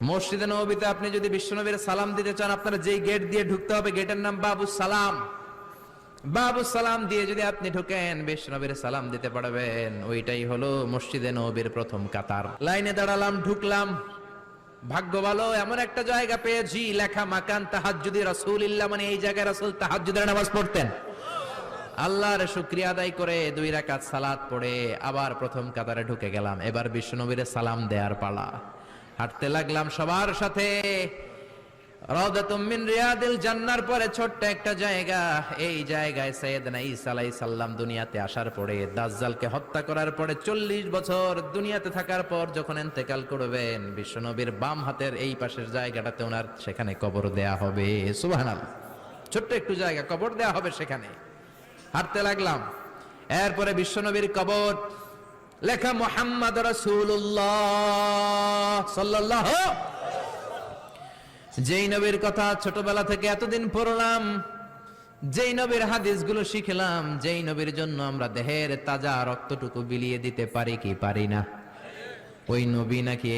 মসজিদে নববীতে আপনি যদি বিশ্বনবীর সালাম দিতে চান, আপনারা যেই গেট দিয়ে ঢুকতে হবে, গেটের নাম বাবুস সালাম। বাবুস সালাম দিয়ে যদি আপনি ঢুকেন, বিশ্বনবীর সালাম দিতে পারবেন। ওইটাই হলো মসজিদে নববীর প্রথম কাতার। লাইনে দাঁড়ালাম, ঢুকলাম। ভাগ্য ভালো, এমন একটা জায়গা পেয়েছি লেখা মাকান তাহাজ্জুদি রাসূলিল্লাহ, মানে এই জায়গায় রাসূল তাহাজ্জুদের নামাজ পড়তেন। আল্লাহর শুকরিয়া আদায় করে 2 রাকাত সালাত পড়ে আবার প্রথম কাতারে ঢুকে গেলাম। এবার বিশ্বনবীর সালাম দেওয়ার পালা। হাঁটতে লাগলাম সবার সাথে। রাউদাতুম মিন রিয়াদিল জান্নার পরে ছোট্ট একটা জায়গা, এই জায়গায় সাইয়েদনা ঈসা আলাইহিস সালাম দুনিয়াতে আসার পরে, দাজ্জালকে হত্যা করার পরে 40 বছর দুনিয়াতে থাকার পর যখন ইন্তেকাল করবেন, বিশ্বনবীর বাম হাতের এই পাশের জায়গাটাতে ওনার সেখানে কবর দেয়া হবে। সুবহানাল্লাহ, ছোট্ট একটু জায়গা, কবর দেয়া হবে সেখানে। হাঁটতে লাগলাম, এরপরে বিশ্বনবীর কবর, লেখা মুহাম্মদ রাসূলুল্লাহ সাল্লাল্লাহু। যেই নবীর কথা ছোটবেলা থেকে এতদিন পড়লাম, যেই নবীর হাদিসগুলো শিখলাম, যেই নবীর জন্য আমরা দেহের তাজা রক্তটুকু বিলিয়ে দিতে পারি কি পারি না, ওই নবী নাকি এই